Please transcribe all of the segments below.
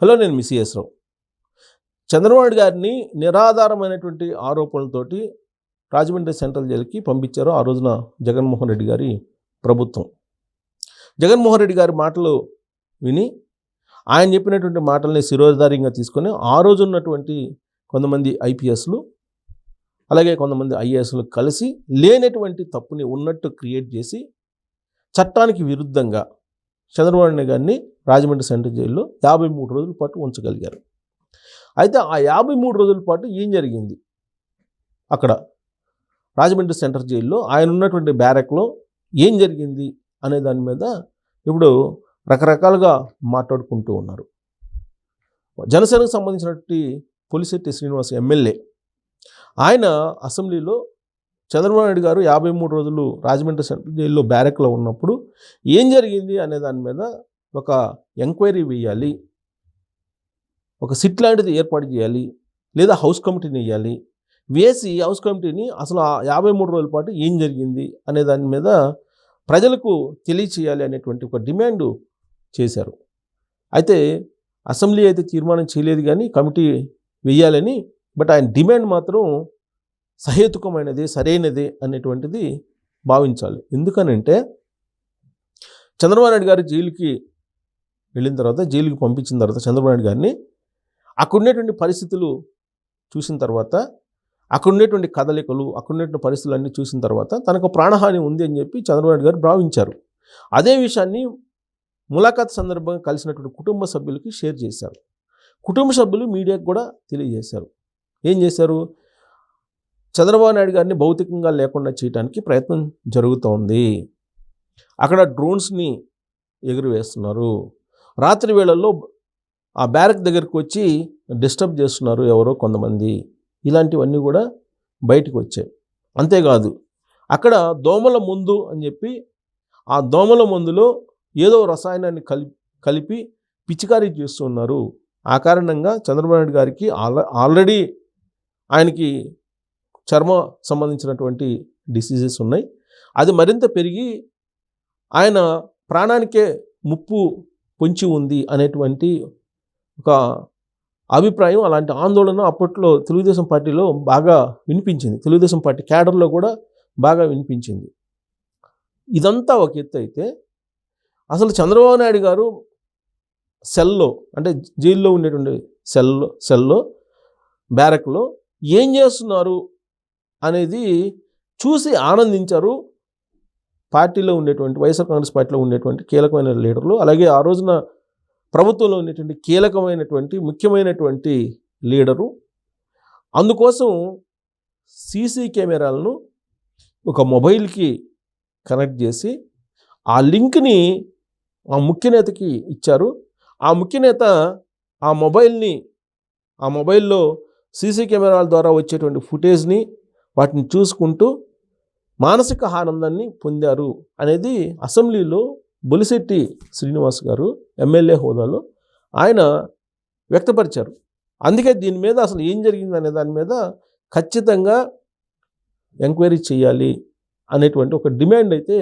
Hello, నేను మీ CS రావు. చంద్రబాబు గారిని నిరాధారమైనటువంటి ఆరోపణలతోటి Rajahmundry central జైలుకి పంపించారు ఆ రోజున జగన్మోహన్ రెడ్డి గారి ప్రభుత్వం. జగన్మోహన్ రెడ్డి గారి మాటలు విని ఆయన చెప్పినటువంటి మాటల్ని శిరోధార్యంగా తీసుకొని ఆ రోజు ఉన్నటువంటి కొంతమంది ఐపీఎస్లు అలాగే కొంతమంది ఐఏఎస్లు కలిసి లేనటువంటి తప్పుని ఉన్నట్టు క్రియేట్ చేసి చట్టానికి విరుద్ధంగా చంద్రబాబు నాయుడు గారిని రాజమండ్రి సెంట్రల్ జైల్లో 53 రోజుల పాటు ఉంచగలిగారు. అయితే ఆ 53 రోజుల పాటు ఏం జరిగింది అక్కడ రాజమండ్రి సెంట్రల్ జైల్లో ఆయన ఉన్నటువంటి బ్యారక్లో ఏం జరిగింది అనే దాని మీద ఇప్పుడు రకరకాలుగా మాట్లాడుకుంటూ ఉన్నారు. జనసేనకు సంబంధించినటువంటి పులిశెట్టి శ్రీనివాస్ ఎమ్మెల్యే ఆయన అసెంబ్లీలో చంద్రబాబు నాయుడు గారు 53 రోజులు రాజమండ్రి సెంట్రల్ జైల్లో బ్యారక్లో ఉన్నప్పుడు ఏం జరిగింది అనే దాని మీద ఒక ఎంక్వైరీ వేయాలి, ఒక సిట్ లాంటిది ఏర్పాటు చేయాలి, లేదా హౌస్ కమిటీని వేయాలి, వేసి హౌస్ కమిటీని అసలు ఆ 53 రోజుల పాటు ఏం జరిగింది అనే దాని మీద ప్రజలకు తెలియచేయాలి అనేటువంటి ఒక డిమాండ్ చేశారు. అయితే అసెంబ్లీ అయితే తీర్మానం చేయలేదు కానీ కమిటీ వేయాలని, బట్ ఆయన డిమాండ్ మాత్రం సహేతుకమైనది, సరైనది అనేటువంటిది భావించాలి. ఎందుకనంటే చంద్రబాబు నాయుడు గారు జైలుకి వెళ్ళిన తర్వాత, జైలుకి పంపించిన తర్వాత చంద్రబాబు నాయుడు గారిని అక్కడ ఉండేటువంటి పరిస్థితులు చూసిన తర్వాత, అక్కడ ఉండేటువంటి కదలికలు, అక్కడ ఉండేటువంటి పరిస్థితులు అన్నీ చూసిన తర్వాత తనకు ప్రాణహాని ఉంది అని చెప్పి చంద్రబాబు నాయుడు గారు భావించారు. అదే విషయాన్ని ములాఖాత్ సందర్భంగా కలిసినటువంటి కుటుంబ సభ్యులకి షేర్ చేశారు. కుటుంబ సభ్యులు మీడియాకు కూడా తెలియజేశారు. ఏం చేశారు? చంద్రబాబు నాయుడు గారిని భౌతికంగా లేకుండా చేయడానికి ప్రయత్నం జరుగుతోంది, అక్కడ డ్రోన్స్ని ఎగురవేస్తున్నారు, రాత్రి వేళల్లో ఆ బ్యారక్ దగ్గరికి వచ్చి డిస్టర్బ్ చేస్తున్నారు ఎవరో కొంతమంది, ఇలాంటివన్నీ కూడా బయటకు వచ్చాయి. అంతేకాదు అక్కడ దోమల మందు అని చెప్పి ఆ దోమల మందులో ఏదో రసాయనాన్ని కలిపి పిచికారీ చేస్తున్నారు. ఆ కారణంగా చంద్రబాబు నాయుడు గారికి ఆల్రెడీ ఆయనకి చర్మ సంబంధించినటువంటి డిసీజెస్ ఉన్నాయి, అది మరింత పెరిగి ఆయన ప్రాణానికే ముప్పు పొంచి ఉంది అనేటువంటి ఒక అభిప్రాయం, అలాంటి ఆందోళన అప్పట్లో తెలుగుదేశం పార్టీలో బాగా వినిపించింది, తెలుగుదేశం పార్టీ క్యాడర్లో కూడా బాగా వినిపించింది. ఇదంతా ఒక ఎత్తు అయితే, అసలు చంద్రబాబు నాయుడు గారు సెల్లో, అంటే జైల్లో ఉండేటువంటి సెల్లో బ్యారక్లో ఏం చేస్తున్నారు అనేది చూసి ఆనందించారు పార్టీలో ఉండేటువంటి, వైఎస్ఆర్ కాంగ్రెస్ పార్టీలో ఉండేటువంటి కీలకమైన లీడర్లు, అలాగే ఆ రోజున ప్రభుత్వంలో ఉండేటువంటి కీలకమైనటువంటి ముఖ్యమైనటువంటి లీడరు. అందుకోసం సీసీ కెమెరాలను ఒక మొబైల్కి కనెక్ట్ చేసి ఆ లింక్ని ఆ ముఖ్యనేతకి ఇచ్చారు. ఆ ముఖ్యనేత ఆ మొబైల్లో సీసీ కెమెరాల ద్వారా వచ్చేటువంటి ఫుటేజ్ని వాటిని చూసుకుంటూ మానసిక ఆనందాన్ని పొందారు అనేది అసెంబ్లీలో బొలిశెట్టి శ్రీనివాస్ గారు ఎమ్మెల్యే హోదాలో ఆయన వ్యక్తపరిచారు. అందుకే దీని మీద అసలు ఏం జరిగింది అనే దాని మీద ఖచ్చితంగా ఎంక్వైరీ చేయాలి అనేటువంటి ఒక డిమాండ్ అయితే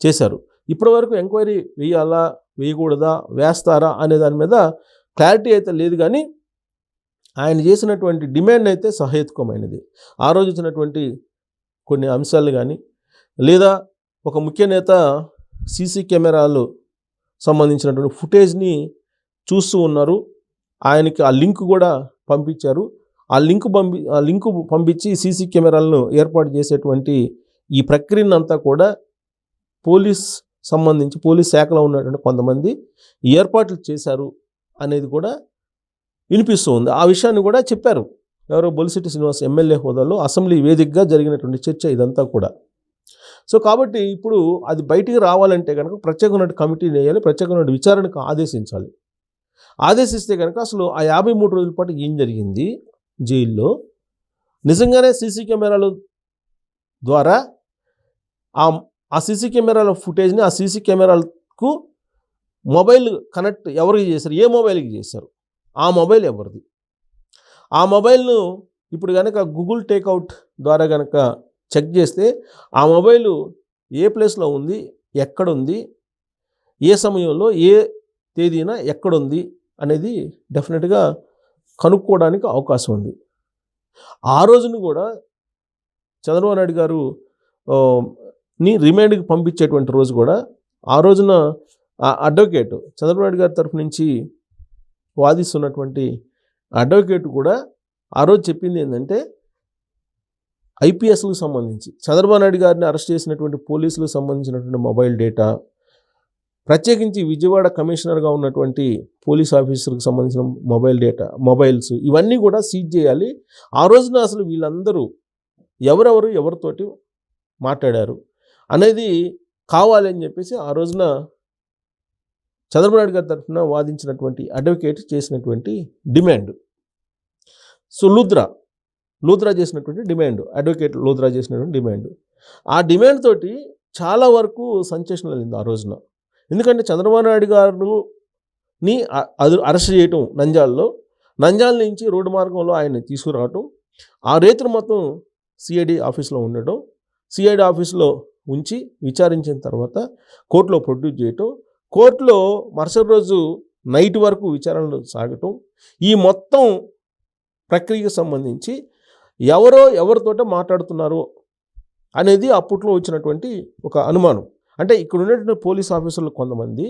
చేశారు. ఇప్పటివరకు ఎంక్వైరీ వేయాలా వేయకూడదా, వేస్తారా అనే దాని మీద క్లారిటీ అయితే లేదు, కానీ ఆయన చేసినటువంటి డిమాండ్ అయితే సహేతుకమైనది. ఆ రోజు వచ్చినటువంటి కొన్ని అంశాలు కానీ, లేదా ఒక ముఖ్య నేత సీసీ కెమెరాలు సంబంధించినటువంటి ఫుటేజ్ని చూస్తూ ఉన్నారు, ఆయనకి ఆ లింక్ కూడా పంపించారు. ఆ లింక్ పంపించి సీసీ కెమెరాలను ఏర్పాటు చేసేటువంటి ఈ ప్రక్రియనంతా కూడా పోలీస్ శాఖలో ఉన్నటువంటి కొంతమంది ఏర్పాట్లు చేశారు అనేది కూడా వినిపిస్తూ ఉంది. ఆ విషయాన్ని కూడా చెప్పారు ఎవరో బొలిశెట్టి శ్రీనివాస్ ఎమ్మెల్యే హోదాలో అసెంబ్లీ వేదికగా జరిగినటువంటి చర్చ ఇదంతా కూడా. సో కాబట్టి ఇప్పుడు అది బయటికి రావాలంటే కనుక ప్రత్యేకమైన కమిటీని వేయాలి, ప్రత్యేకమైన విచారణకు ఆదేశించాలి. ఆదేశిస్తే కనుక అసలు ఆ 53 రోజుల పాటు ఏం జరిగింది జైల్లో, నిజంగానే సీసీ కెమెరాల ద్వారా ఆ సీసీ కెమెరాల ఫుటేజ్ని ఆ సీసీ కెమెరాలకు మొబైల్ కనెక్ట్ ఎవరికి చేశారు, ఏ మొబైల్కి చేశారు, ఆ మొబైల్ ఎవరిది, ఆ మొబైల్ను ఇప్పుడు కనుక గూగుల్ టేక్అవుట్ ద్వారా కనుక చెక్ చేస్తే ఆ మొబైలు ఏ ప్లేస్లో ఉంది, ఎక్కడుంది, ఏ సమయంలో ఏ తేదీన ఎక్కడుంది అనేది డెఫినెట్గా కనుక్కోవడానికి అవకాశం ఉంది. ఆ రోజున కూడా చంద్రబాబు నాయుడు గారు ని రిమాండ్కి పంపించేటువంటి రోజు కూడా ఆ రోజున అడ్వకేట్ చంద్రబాబు నాయుడు గారి తరఫు నుంచి వాదిస్తున్నటువంటి అడ్వకేట్ కూడా ఆ రోజు చెప్పింది ఏంటంటే ఐపీఎస్లకు సంబంధించి చంద్రబాబు నాయుడు గారిని అరెస్ట్ చేసినటువంటి పోలీసులకు సంబంధించినటువంటి మొబైల్ డేటా, ప్రత్యేకించి విజయవాడ కమిషనర్గా ఉన్నటువంటి పోలీస్ ఆఫీసర్కి సంబంధించిన మొబైల్స్ ఇవన్నీ కూడా సీజ్ చేయాలి. ఆ రోజున అసలు వీళ్ళందరూ ఎవరితోటి మాట్లాడారు అనేది కావాలి అని చెప్పేసి ఆ రోజున చంద్రబాబు నాయుడు గారి తరఫున వాదించినటువంటి అడ్వకేట్ చేసినటువంటి డిమాండ్. సో లూత్రా చేసినటువంటి డిమాండ్, అడ్వకేట్ లూత్రా చేసినటువంటి డిమాండ్, ఆ డిమాండ్ తోటి చాలా వరకు సంచేషణ వెళ్ళింది ఆ రోజున. ఎందుకంటే చంద్రబాబు నాయుడు గారిని అరెస్ట్ చేయటం నంద్యాల నుంచి రోడ్డు మార్గంలో ఆయన్ని తీసుకురావటం, ఆ రైతులు మొత్తం సిఐడి ఆఫీస్లో ఉండటం, సిఐడి ఆఫీస్లో ఉంచి విచారించిన తర్వాత కోర్టులో ప్రొడ్యూస్ చేయటం, కోర్టులో మరుసటి రోజు నైట్ వరకు విచారణలు సాగటం, ఈ మొత్తం ప్రక్రియకు సంబంధించి ఎవరితోట మాట్లాడుతున్నారు అనేది అప్పట్లో వచ్చినటువంటి ఒక అనుమానం. అంటే ఇక్కడ ఉండేటువంటి పోలీస్ ఆఫీసర్లు కొంతమంది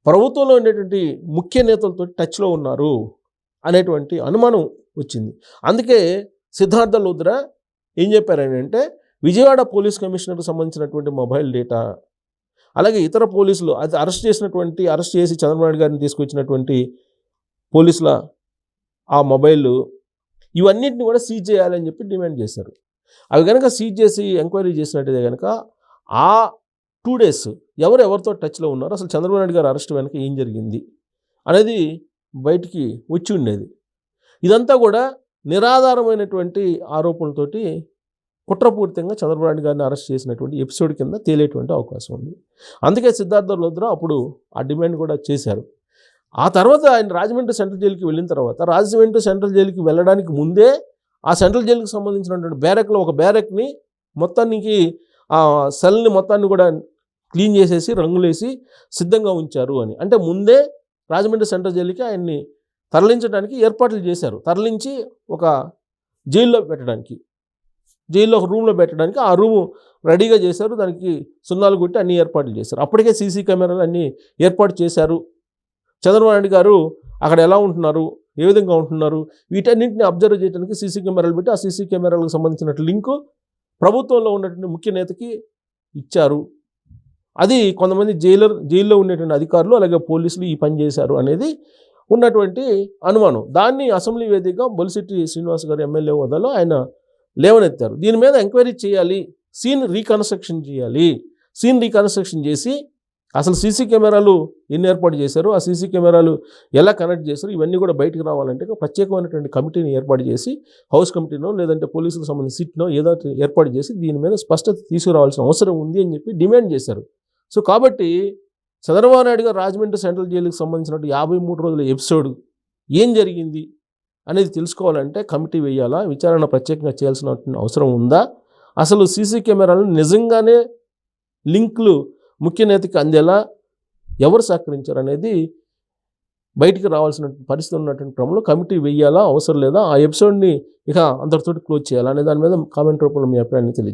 ప్రభుత్వంలో ఉండేటువంటి ముఖ్య నేతలతో టచ్లో ఉన్నారు అనేటువంటి అనుమానం వచ్చింది. అందుకే సిద్ధార్థ లూథ్రా ఏం చెప్పారంటే విజయవాడ పోలీస్ కమిషనర్కి సంబంధించినటువంటి మొబైల్ డేటా, అలాగే ఇతర పోలీసులు అది అరెస్ట్ చేసి చంద్రబాబు నాయుడు గారిని తీసుకొచ్చినటువంటి పోలీసుల ఆ మొబైల్ ఇవన్నిటిని కూడా సీజ్ చేయాలని చెప్పి డిమాండ్ చేశారు. అవి కనుక సీజ్ చేసి ఎంక్వైరీ చేసినట్టయితే కనుక ఆ 2 days ఎవరితో టచ్లో ఉన్నారు, అసలు చంద్రబాబు నాయుడు గారు అరెస్ట్ వెనక ఏం జరిగింది అనేది బయటికి వచ్చి ఉండేది. ఇదంతా కూడా నిరాధారమైనటువంటి ఆరోపణలతోటి కుట్రపూరితంగా చంద్రబాబు నాయుడు గారిని అరెస్ట్ చేసినటువంటి ఎపిసోడ్ కింద తేలేటువంటి అవకాశం ఉంది. అందుకే సిద్ధార్థ లూథ్రా అప్పుడు ఆ డిమాండ్ కూడా చేశారు. ఆ తర్వాత ఆయన రాజమండ్రి సెంట్రల్ జైలుకి వెళ్ళిన తర్వాత రాజమండ్రి సెంట్రల్ జైలుకి వెళ్ళడానికి ముందే ఆ సెంట్రల్ జైలుకి సంబంధించినటువంటి బ్యారెక్లో ఒక బ్యారెక్ని మొత్తానికి ఆ సెల్ని మొత్తాన్ని కూడా క్లీన్ చేసేసి రంగులేసి సిద్ధంగా ఉంచారు అని. అంటే ముందే రాజమండ్రి సెంట్రల్ జైలుకి ఆయన్ని తరలించడానికి ఏర్పాట్లు చేశారు. తరలించి ఒక జైల్లో ఒక రూమ్లో పెట్టడానికి ఆ రూము రెడీగా చేశారు. దానికి సున్నాలు కొట్టి అన్ని ఏర్పాట్లు చేశారు. అప్పటికే సీసీ కెమెరాలు అన్నీ ఏర్పాటు చేశారు. చంద్రబాబు నాయుడు గారు అక్కడ ఎలా ఉంటున్నారు, ఏ విధంగా ఉంటున్నారు, వీటన్నింటిని అబ్జర్వ్ చేయడానికి సీసీ కెమెరాలు పెట్టి ఆ సీసీ కెమెరాలకు సంబంధించిన లింకు ప్రభుత్వంలో ఉన్నటువంటి ముఖ్య నేతకి ఇచ్చారు. అది కొంతమంది జైల్లో ఉండేటువంటి అధికారులు అలాగే పోలీసులు ఈ పని చేశారు అనేది ఉన్నటువంటి అనుమానం. దాన్ని అసెంబ్లీ వేదికగా బొలిశెట్టి శ్రీనివాస్ గారు ఎమ్మెల్యే హోదాలో ఆయన లేవనెత్తారు. దీని మీద ఎంక్వైరీ చేయాలి, సీన్ రీకన్స్ట్రక్షన్ చేసి అసలు సీసీ కెమెరాలు ఎన్ని ఏర్పాటు చేశారు, ఆ సీసీ కెమెరాలు ఎలా కనెక్ట్ చేశారు, ఇవన్నీ కూడా బయటకు రావాలంటే ప్రత్యేకమైనటువంటి కమిటీని ఏర్పాటు చేసి హౌస్ కమిటీనో లేదంటే పోలీసులకు సంబంధించిన సిట్నో ఏదో ఏర్పాటు చేసి దీని మీద స్పష్టత తీసుకురావాల్సిన అవసరం ఉంది అని చెప్పి డిమాండ్ చేశారు. సో కాబట్టి చంద్రబాబు నాయుడు గారు రాజమండ్రి సెంట్రల్ జైలుకి సంబంధించినట్టు 53 రోజుల ఎపిసోడ్ ఏం జరిగింది అనేది తెలుసుకోవాలంటే కమిటీ వేయాలా, విచారణ ప్రత్యేకంగా చేయాల్సిన అవసరం ఉందా, అసలు సీసీ కెమెరాలు నిజంగానే లింకులు ముఖ్య నేతకి అందేలా ఎవరు సహకరించారు అనేది బయటికి రావాల్సిన పరిస్థితి ఉన్నటువంటి క్రమంలో కమిటీ వేయాలా అవసరం లేదా, ఆ ఎపిసోడ్ని ఇక అందరితో క్లోజ్ చేయాలా అనే దాని మీద కామెంట్ రూపంలో మీ అభిప్రాయాన్ని తెలియజేయండి.